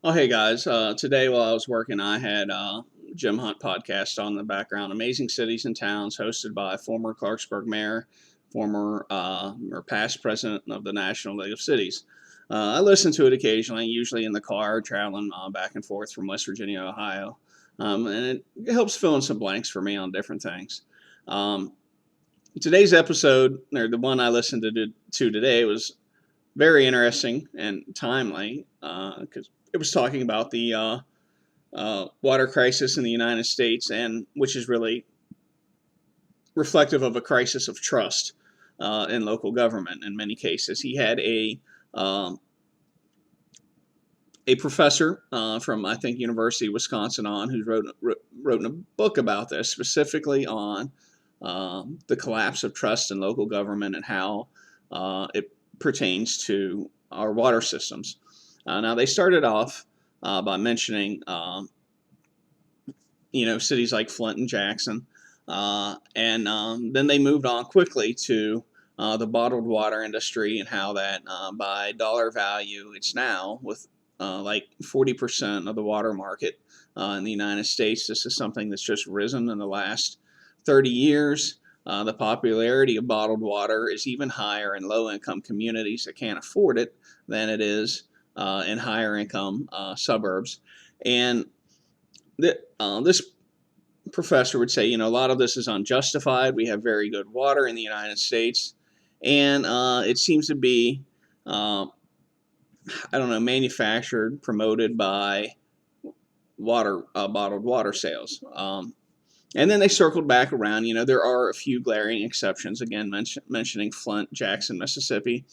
Oh, hey guys. Today while I was working, I had Jim Hunt podcast on the background. Amazing Cities and Towns, hosted by former Clarksburg mayor, former or past president of the National League of Cities. I listen to it occasionally, usually in the car, traveling back and forth from West Virginia, Ohio. And it helps fill in some blanks for me on different things. Um, Today's episode, or the one I listened to today, was very interesting and timely because it was talking about the water crisis in the United States, and which is really reflective of a crisis of trust in local government. In many cases, he had um, a professor from I think University of Wisconsin on who wrote a book about this, specifically on the collapse of trust in local government and how it pertains to our water systems. Now they started off by mentioning cities like Flint and Jackson, and then they moved on quickly to the bottled water industry and how that by dollar value it's now with like 40% of the water market in the United States. This is something that's just risen in the last 30 years. The popularity of bottled water is even higher in low-income communities that can't afford it than it is in higher-income suburbs. And this professor would say, a lot of this is unjustified. We have very good water in the United States, and it seems to be, manufactured, promoted by bottled water sales. And then they circled back around. There are a few glaring exceptions. Again, mentioning Flint, Jackson, Mississippi.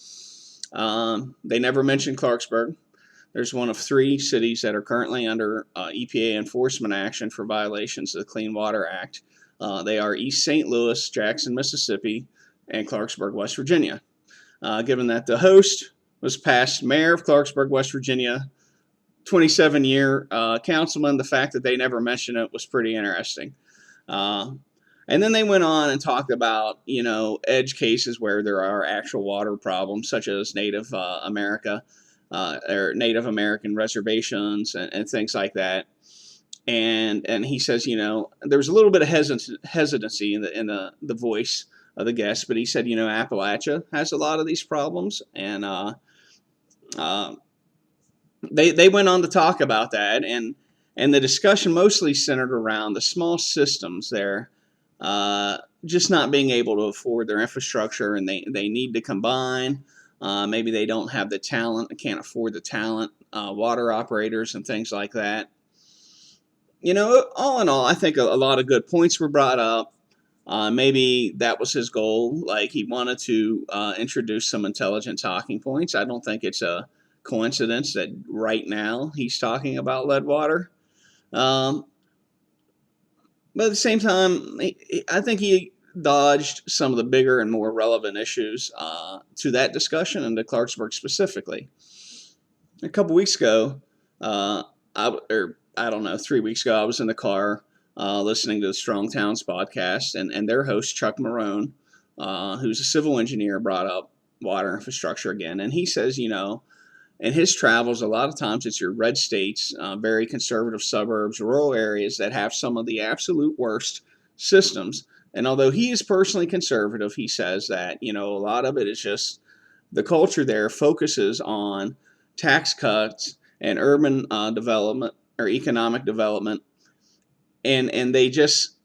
They never mentioned Clarksburg. There's one of 3 cities that are currently under EPA enforcement action for violations of the Clean Water Act. They are East St. Louis, Jackson, Mississippi, and Clarksburg, West Virginia. Given that the host was past mayor of Clarksburg, West Virginia, 27-year councilman, the fact that they never mentioned it was pretty interesting. And then they went on and talked about, edge cases where there are actual water problems, such as Native America or Native American reservations and things like that. And he says, there was a little bit of hesitancy in the voice of the guest, but he said, Appalachia has a lot of these problems, and they went on to talk about that, and the discussion mostly centered around the small systems there just not being able to afford their infrastructure, and they need to combine. Maybe they don't have the talent, they can't afford the talent, water operators and things like that. All in all, I think a lot of good points were brought up. Maybe that was his goal. Like, he wanted to introduce some intelligent talking points. I don't think it's a coincidence that right now he's talking about lead water. But at the same time, I think he dodged some of the bigger and more relevant issues to that discussion and to Clarksburg specifically. A couple weeks ago, I don't know, 3 weeks ago, I was in the car listening to the Strong Towns podcast, and their host, Chuck Marone, who's a civil engineer, brought up water infrastructure again. And he says, in his travels, a lot of times it's your red states, very conservative suburbs, rural areas that have some of the absolute worst systems. And although he is personally conservative, he says that, a lot of it is just the culture there focuses on tax cuts and urban development or economic development. And they just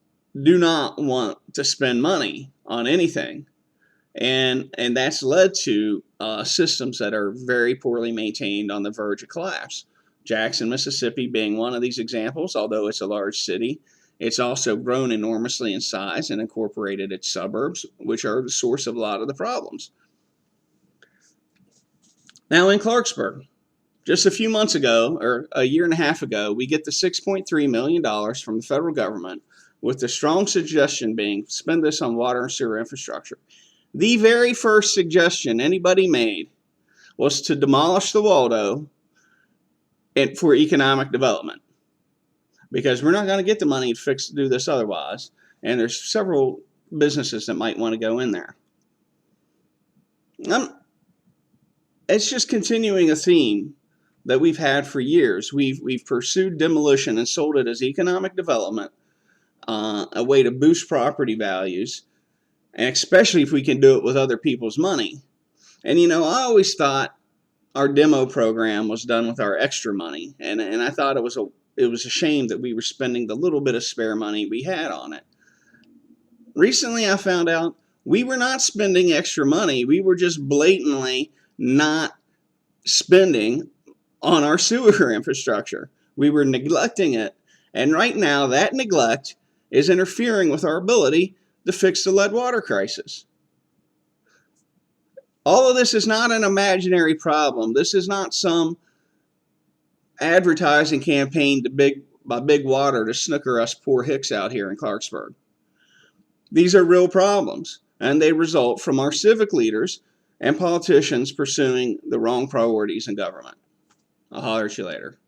do not want to spend money on anything. And that's led to systems that are very poorly maintained, on the verge of collapse. Jackson, Mississippi being one of these examples. Although it's a large city, it's also grown enormously in size and incorporated its suburbs, which are the source of a lot of the problems. Now in Clarksburg, just a few months ago, or a year and a half ago, we get the $6.3 million from the federal government, with the strong suggestion being spend this on water and sewer infrastructure. The very first suggestion anybody made was to demolish the Waldo for economic development, because we're not going to get the money to do this otherwise, and there's several businesses that might want to go in there. It's just continuing a theme that we've had for years. We've pursued demolition and sold it as economic development, a way to boost property values, and especially if we can do it with other people's money. And I always thought our demo program was done with our extra money, and I thought it was a shame that we were spending the little bit of spare money we had on it. Recently, I found out we were not spending extra money. We were just blatantly not spending on our sewer infrastructure. We were neglecting it, and right now that neglect is interfering with our ability to fix the lead water crisis. All of this is not an imaginary problem. This is not some advertising campaign by Big Water to snooker us poor hicks out here in Clarksburg. These are real problems, and they result from our civic leaders and politicians pursuing the wrong priorities in government. I'll holler at you later.